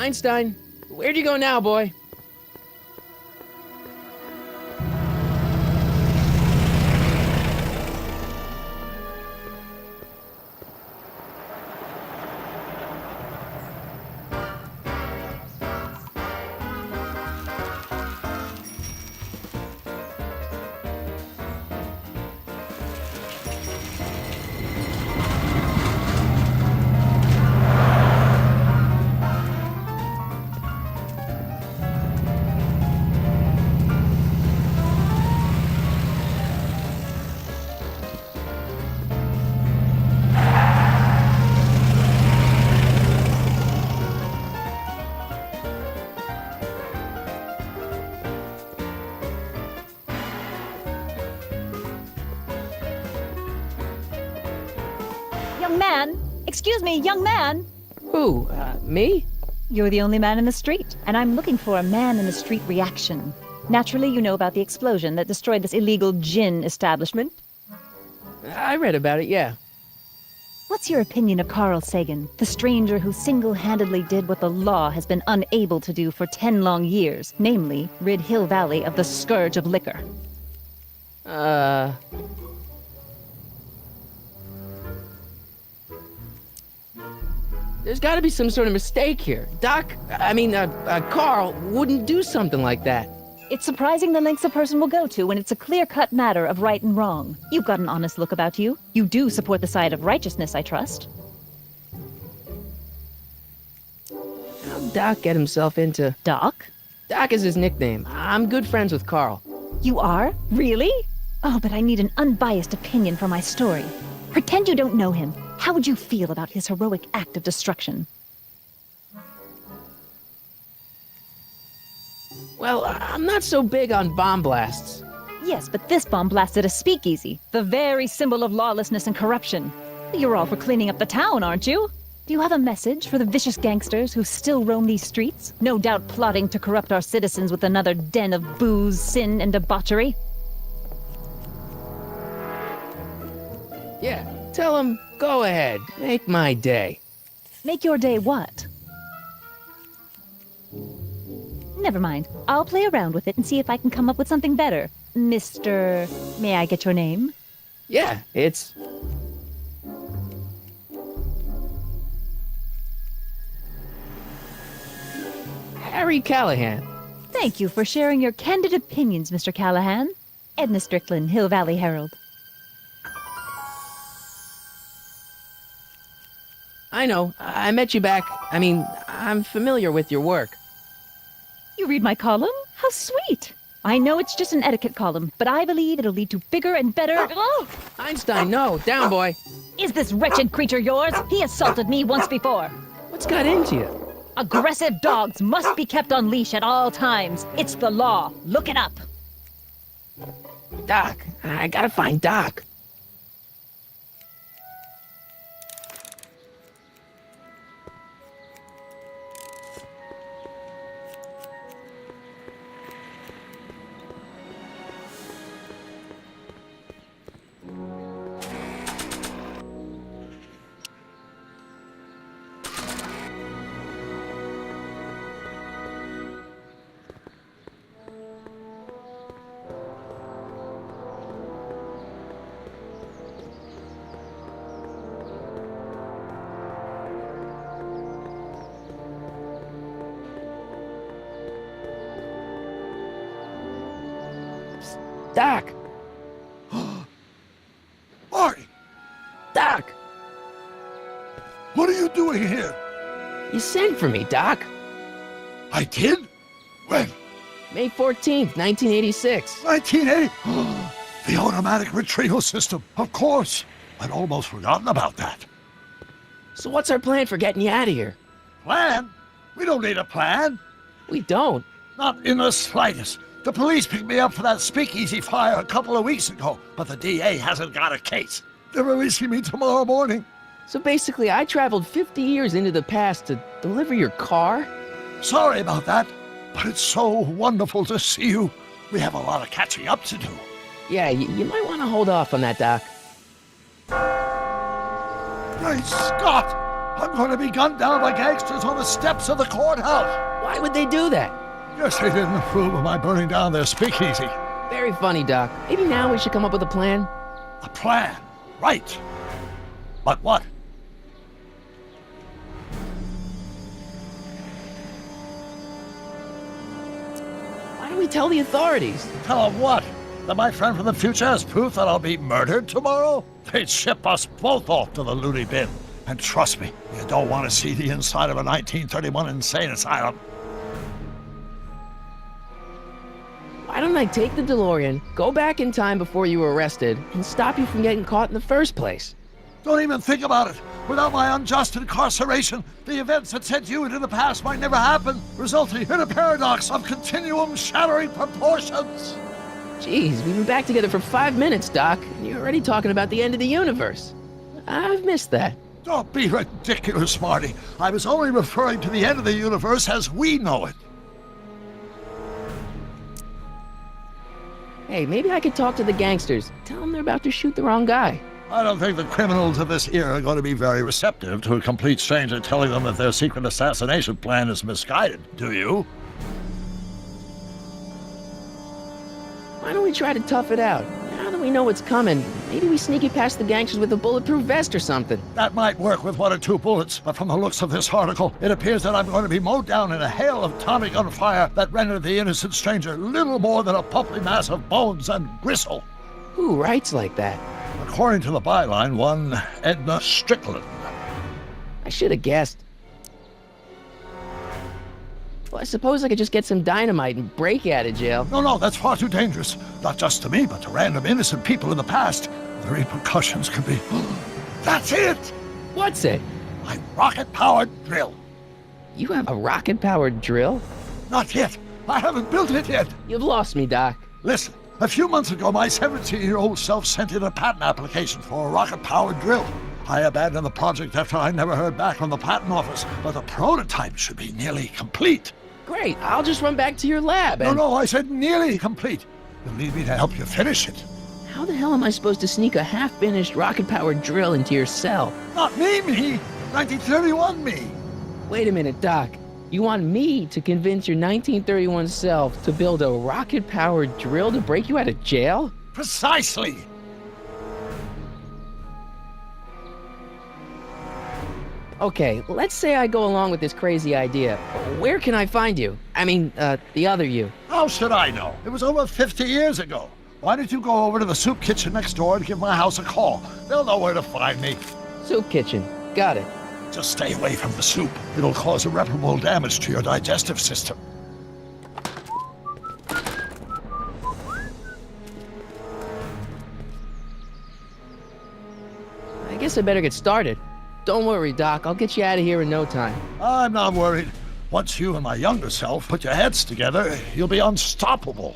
Einstein, where'd you go now, boy? Young man! Excuse me, young man! Who, me? You're the only man in the street, and I'm looking for a man-in-the-street reaction. Naturally, you know about the explosion that destroyed this illegal gin establishment. I read about it, yeah. What's your opinion of Carl Sagan, the stranger who single-handedly did what the law has been unable to do for 10 long years, namely, rid Hill Valley of the scourge of liquor? There's gotta be some sort of mistake here. Carl wouldn't do something like that. It's surprising the lengths a person will go to when it's a clear-cut matter of right and wrong. You've got an honest look about you. You do support the side of righteousness, I trust. How'd Doc get himself into... Doc? Doc is his nickname. I'm good friends with Carl. You are? Really? Oh, but I need an unbiased opinion for my story. Pretend you don't know him. How would you feel about his heroic act of destruction? Well, I'm not so big on bomb blasts. Yes, but this bomb blasted a speakeasy, the very symbol of lawlessness and corruption. You're all for cleaning up the town, aren't you? Do you have a message for the vicious gangsters who still roam these streets, no doubt plotting to corrupt our citizens with another den of booze, sin, and debauchery? Yeah, tell him, go ahead, make my day. Make your day what? Never mind. I'll play around with it and see if I can come up with something better. Mr... May I get your name? Yeah, it's... Harry Callahan. Thank you for sharing your candid opinions, Mr. Callahan. Edna Strickland, Hill Valley Herald. I know, I met you back. I'm familiar with your work. You read my column? How sweet! I know it's just an etiquette column, but I believe it'll lead to bigger and better... Oh! Einstein, no, down, boy. Is this wretched creature yours? He assaulted me once before. What's got into you? Aggressive dogs must be kept on leash at all times. It's the law. Look it up. Doc, I gotta find Doc. Doc! Marty! Doc! What are you doing here? You sent for me, Doc. I did? When? May 14th, 1986. 1980? The automatic retrieval system. Of course. I'd almost forgotten about that. So what's our plan for getting you out of here? Plan? We don't need a plan. We don't. Not in the slightest. The police picked me up for that speakeasy fire a couple of weeks ago, but the DA hasn't got a case. They're releasing me tomorrow morning. So basically, I traveled 50 years into the past to deliver your car? Sorry about that, but it's so wonderful to see you. We have a lot of catching up to do. Yeah, you might want to hold off on that, Doc. Great Scott! I'm going to be gunned down by gangsters on the steps of the courthouse. Why would they do that? Guess they didn't approve of my burning down their speakeasy. Very funny, Doc. Maybe now we should come up with a plan. A plan, right. But what? Why don't we tell the authorities? Tell them what? That my friend from the future has proof that I'll be murdered tomorrow? They'd ship us both off to the loony bin. And trust me, you don't want to see the inside of a 1931 insane asylum. Why don't I take the DeLorean, go back in time before you were arrested, and stop you from getting caught in the first place? Don't even think about it. Without my unjust incarceration, the events that sent you into the past might never happen, resulting in a paradox of continuum-shattering proportions. Jeez, we've been back together for 5 minutes, Doc, and you're already talking about the end of the universe. I've missed that. Don't be ridiculous, Marty. I was only referring to the end of the universe as we know it. Hey, maybe I could talk to the gangsters. Tell them they're about to shoot the wrong guy. I don't think the criminals of this era are going to be very receptive to a complete stranger telling them that their secret assassination plan is misguided, do you? Why don't we try to tough it out? Now that we know what's coming, maybe we sneak it past the gangsters with a bulletproof vest or something. That might work with 1 or 2 bullets, but from the looks of this article, it appears that I'm going to be mowed down in a hail of Tommy gunfire that rendered the innocent stranger little more than a pulpy mass of bones and gristle. Who writes like that? According to the byline, one Edna Strickland. I should have guessed. Well, I suppose I could just get some dynamite and break you out of jail. No, that's far too dangerous. Not just to me, but to random innocent people in the past. The repercussions could be... That's it! What's it? My rocket-powered drill. You have a rocket-powered drill? Not yet. I haven't built it yet. You've lost me, Doc. Listen, a few months ago, my 17-year-old self sent in a patent application for a rocket-powered drill. I abandoned the project after I never heard back from the patent office, but the prototype should be nearly complete. Great, I'll just run back to your lab and... No, I said nearly complete. You'll need me to help you finish it. How the hell am I supposed to sneak a half-finished rocket-powered drill into your cell? Not me! 1931 me! Wait a minute, Doc. You want me to convince your 1931 self to build a rocket-powered drill to break you out of jail? Precisely! Okay, let's say I go along with this crazy idea. Where can I find you? I mean, the other you. How should I know? It was over 50 years ago. Why don't you go over to the soup kitchen next door and give my house a call? They'll know where to find me. Soup kitchen. Got it. Just stay away from the soup. It'll cause irreparable damage to your digestive system. I guess I better get started. Don't worry, Doc. I'll get you out of here in no time. I'm not worried. Once you and my younger self put your heads together, you'll be unstoppable.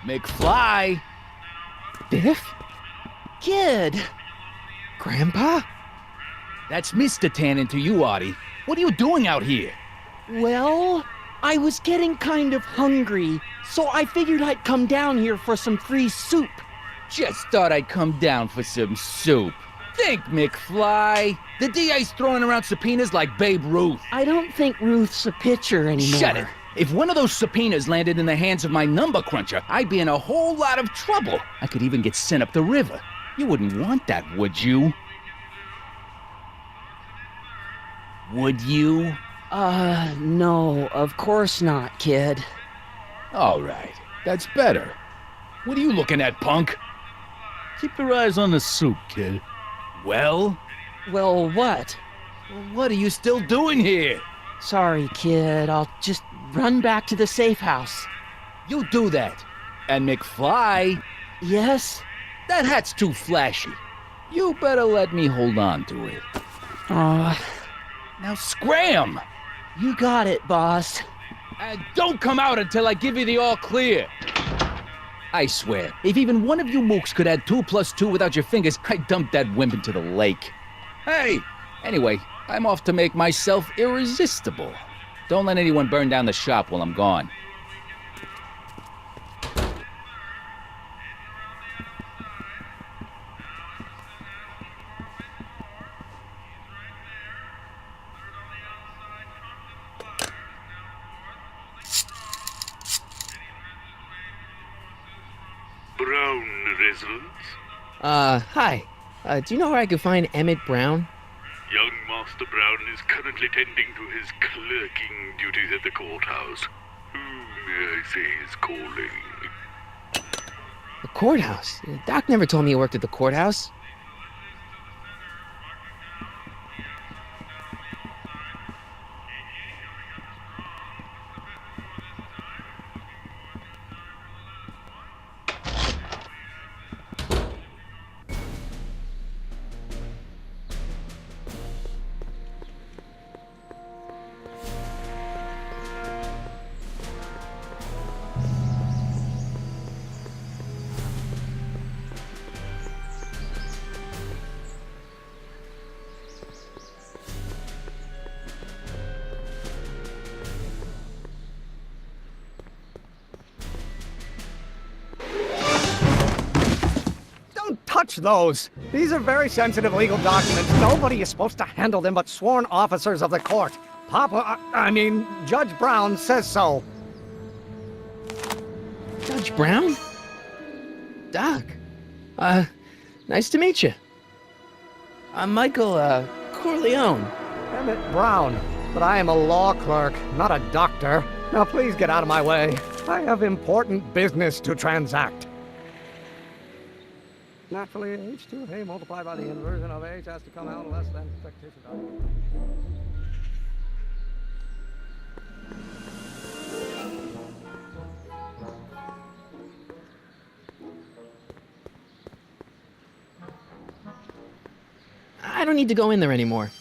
McFly! Biff? Kid! Grandpa? That's Mr. Tannen to you, Artie. What are you doing out here? Well, I was getting kind of hungry, so I figured I'd come down here for some free soup. Just thought I'd come down for some soup. Think, McFly. The DA's throwing around subpoenas like Babe Ruth. I don't think Ruth's a pitcher anymore. Shut it. If one of those subpoenas landed in the hands of my number cruncher, I'd be in a whole lot of trouble. I could even get sent up the river. You wouldn't want that, would you? Would you? No, of course not, kid. All right, that's better. What are you looking at, punk? Keep your eyes on the soup, kid. Well, Well, what? what are you still doing here? Sorry, kid. I'll just run back to the safe house. You do that. And McFly, Yes? That hat's too flashy. You better let me hold on to it. Aw, Now scram! you got it, boss. And don't come out until I give you the all clear. I swear, if even one of you mooks could add 2 + 2 without your fingers, I'd dump that wimp into the lake. Hey! Anyway, I'm off to make myself irresistible. Don't let anyone burn down the shop while I'm gone. Brown residence? Hi. Do you know where I could find Emmett Brown? Young Master Brown is currently tending to his clerking duties at the courthouse. Who may I say is calling? The courthouse? Doc never told me he worked at the courthouse. Touch those. These are very sensitive legal documents. Nobody is supposed to handle them but sworn officers of the court. Judge Brown says so. Judge Brown? Doc. Nice to meet you. I'm Michael, Corleone. Emmett Brown. But I am a law clerk, not a doctor. Now please get out of my way. I have important business to transact. Naturally, H2A multiplied by the inversion of H has to come out less than fictitious value. I don't need to go in there anymore.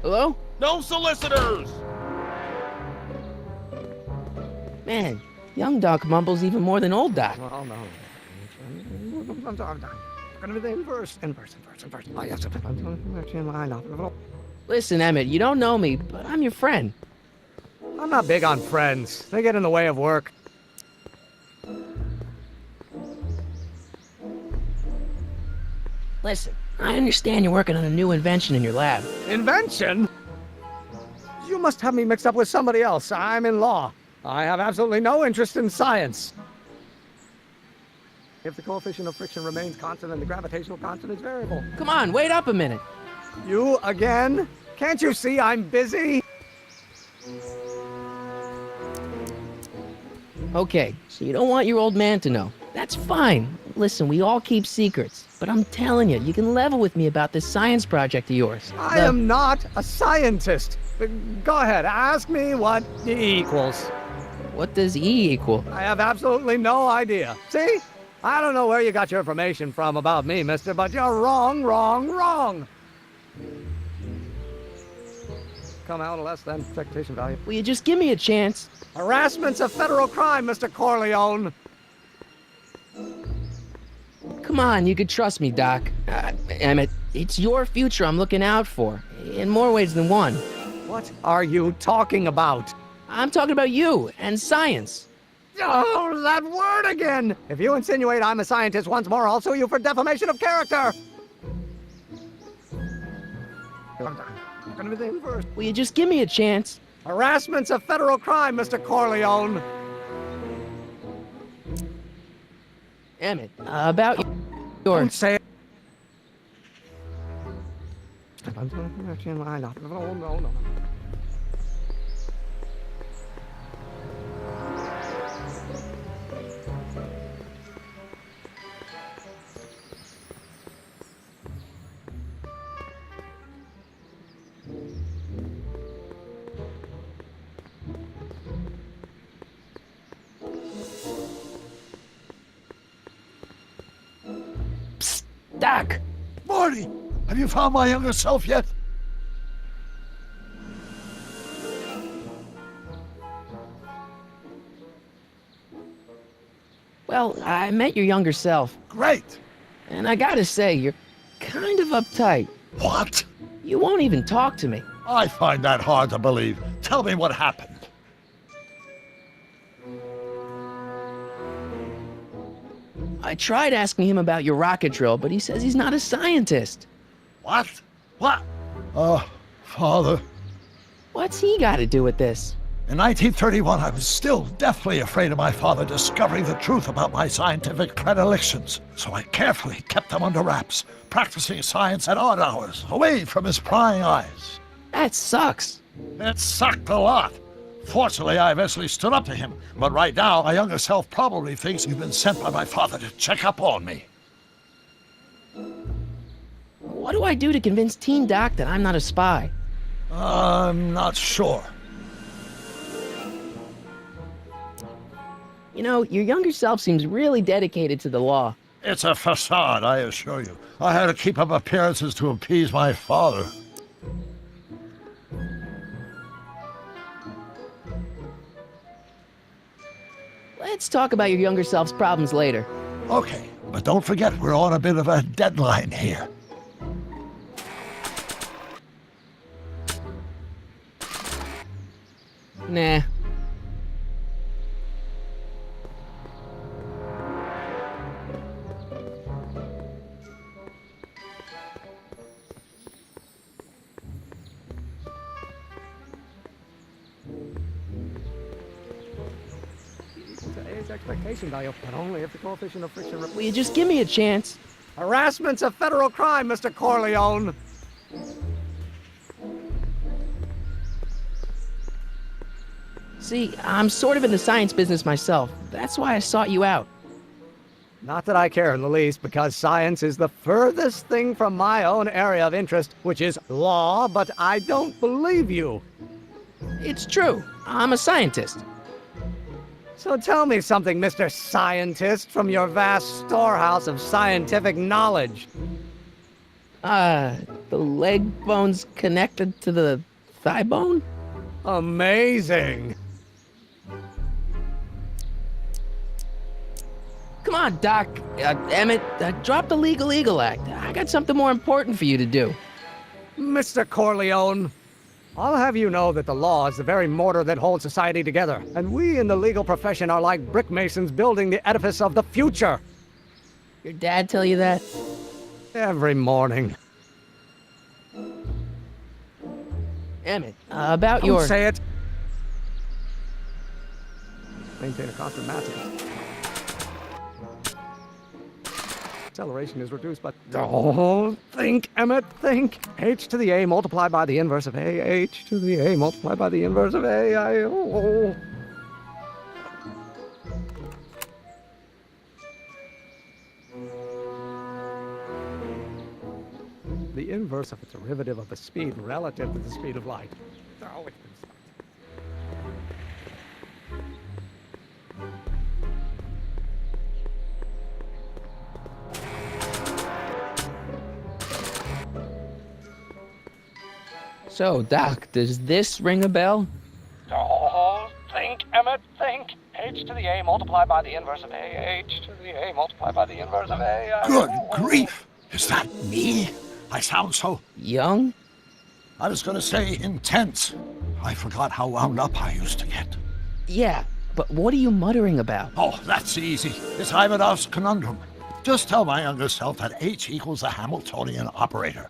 Hello? No solicitors! Man, young Doc mumbles even more than old Doc. Well, no. Gonna be the inverse. Oh, yes. I know. Listen, Emmett, you don't know me, but I'm your friend. I'm not big on friends. They get in the way of work. Listen, I understand you're working on a new invention in your lab. Invention? You must have me mixed up with somebody else. I'm in law. I have absolutely no interest in science. If the coefficient of friction remains constant and the gravitational constant is variable. Come on, wait up a minute. You again? Can't you see I'm busy? Okay, so you don't want your old man to know. That's fine. Listen, we all keep secrets. But I'm telling you, you can level with me about this science project of yours. I am not a scientist. Go ahead, ask me what E equals. What does E equal? I have absolutely no idea. See? I don't know where you got your information from about me, mister, but you're wrong. Come out less than expectation value. Will you just give me a chance? Harassment's a federal crime, Mr. Corleone. Come on, you could trust me, Doc. Emmett, it's your future I'm looking out for, in more ways than one. What are you talking about? I'm talking about you and science. Oh, that word again! If you insinuate I'm a scientist once more, I'll sue you for defamation of character! Gonna be the inverse. Will you just give me a chance? Harassment's a federal crime, Mr. Corleone. Emmett, about your... Don't say it. No. Doc! Morty, have you found my younger self yet? Well, I met your younger self, Great. and I gotta say, you're kind of uptight. What? You won't even talk to me. I find that hard to believe. Tell me what happened. I tried asking him about your rocket drill, but he says he's not a scientist. What? What? Father. What's he got to do with this? In 1931, I was still deathly afraid of my father discovering the truth about my scientific predilections, so I carefully kept them under wraps, practicing science at odd hours, away from his prying eyes. That sucks. It sucked a lot. Fortunately, I eventually stood up to him, but right now, my younger self probably thinks you've been sent by my father to check up on me. What do I do to convince Teen Doc that I'm not a spy? I'm not sure. You know, your younger self seems really dedicated to the law. It's a facade, I assure you. I had to keep up appearances to appease my father. Let's talk about your younger self's problems later. Okay, but don't forget we're on a bit of a deadline here. Nah. Today's expectation value, but only if the coefficient of friction... Will you just give me a chance? Harassment's a federal crime, Mr. Corleone. See, I'm sort of in the science business myself. That's why I sought you out. Not that I care in the least, because science is the furthest thing from my own area of interest, which is law, but I don't believe you. It's true. I'm a scientist. So tell me something, Mr. Scientist, from your vast storehouse of scientific knowledge. The leg bone's connected to the thigh bone? Amazing. Come on, Doc. Emmett, drop the Legal Eagle Act. I got something more important for you to do. Mr. Corleone, I'll have you know that the law is the very mortar that holds society together, and we in the legal profession are like brick masons building the edifice of the future. Your dad tell you that? Every morning. Emmett, about Don't your... say it. Maintain a constant mass. Acceleration is reduced, but don't think, Emmett, think. H to the A multiplied by the inverse of A. H to the A multiplied by the inverse of A. The inverse of a derivative of the speed relative to the speed of light. Oh, it's been So, Doc, does this ring a bell? Don't think, Emmett, think. H to the A multiplied by the inverse of A. H to the A multiplied by the inverse of A. Good grief! Is that me? I sound so... Young? I was gonna say intense. I forgot how wound up I used to get. Yeah, but what are you muttering about? Oh, that's easy. It's Ivanov's conundrum. Just tell my younger self that H equals a Hamiltonian operator.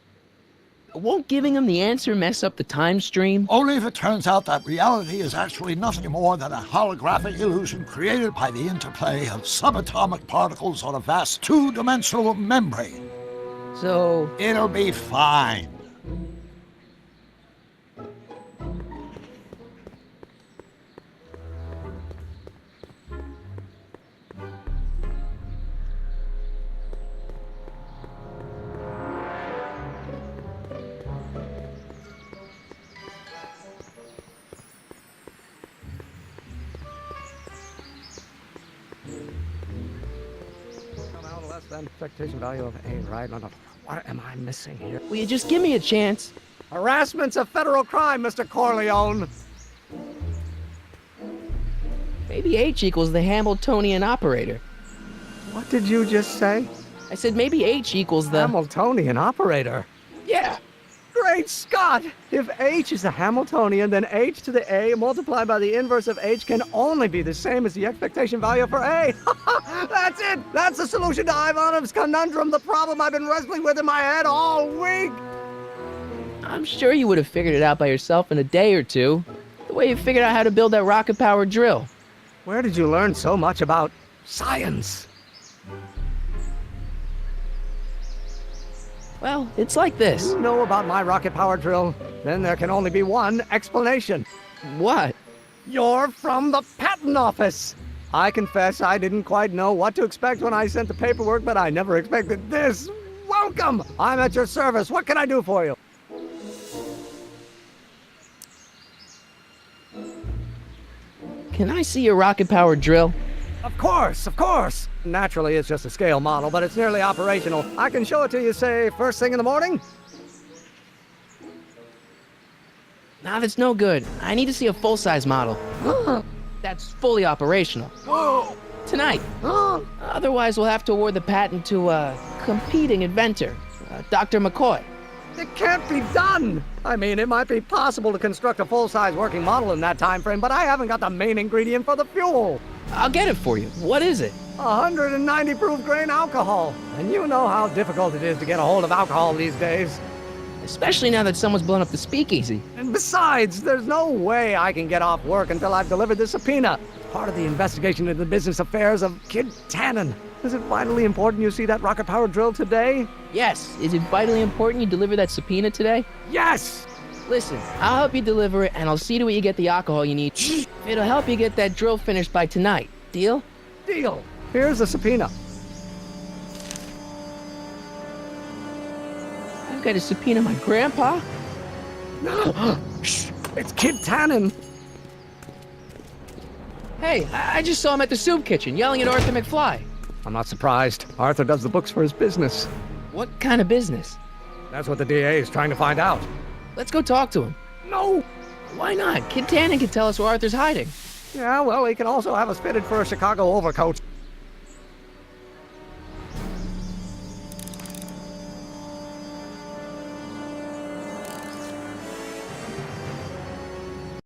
Won't giving him the answer mess up the time stream? Only if it turns out that reality is actually nothing more than a holographic illusion created by the interplay of subatomic particles on a vast two-dimensional membrane. So... It'll be fine. less than expectation value of A, right? No. What am I missing here? Will you just give me a chance? Harassment's a federal crime, Mr. Corleone. Maybe H equals the Hamiltonian operator. What did you just say? I said maybe H equals the... Hamiltonian operator. Yeah! Great Scott! If H is a Hamiltonian, then H to the A multiplied by the inverse of H can only be the same as the expectation value for A. That's it! That's the solution to Ivanov's conundrum, the problem I've been wrestling with in my head all week! I'm sure you would have figured it out by yourself in a day or two. The way you figured out how to build that rocket-powered drill. Where did you learn so much about science? Well, it's like this. You know about my rocket-powered drill? Then there can only be one explanation. What? You're from the patent office! I confess I didn't quite know what to expect when I sent the paperwork, but I never expected this. Welcome! I'm at your service. What can I do for you? Can I see your rocket-powered drill? Of course, of course! Naturally, it's just a scale model, but it's nearly operational. I can show it to you, say, first thing in the morning? Nah, that's no good. I need to see a full-size model. That's fully operational. Tonight. Otherwise, we'll have to award the patent to a competing inventor, Dr. McCoy. It can't be done! I mean, it might be possible to construct a full-size working model in that time frame, but I haven't got the main ingredient for the fuel. I'll get it for you. What is it? 190 proof grain alcohol. And you know how difficult it is to get a hold of alcohol these days. Especially now that someone's blown up the speakeasy. And besides, there's no way I can get off work until I've delivered this subpoena. It's part of the investigation into the business affairs of Kid Tannen. Is it vitally important you see that rocket-powered drill today? Yes. Is it vitally important you deliver that subpoena today? Yes! Listen, I'll help you deliver it, and I'll see to it you get the alcohol you need. It'll help you get that drill finished by tonight. Deal? Deal. Here's the subpoena. I've got to subpoena my grandpa? Shh! It's Kid Tannen. Hey, I just saw him at the soup kitchen, yelling at Arthur McFly. I'm not surprised. Arthur does the books for his business. What kind of business? That's what the DA is trying to find out. Let's go talk to him. No! Why not? Kid Tannen can tell us where Arthur's hiding. Yeah, well, he can also have us fitted for a Chicago overcoat.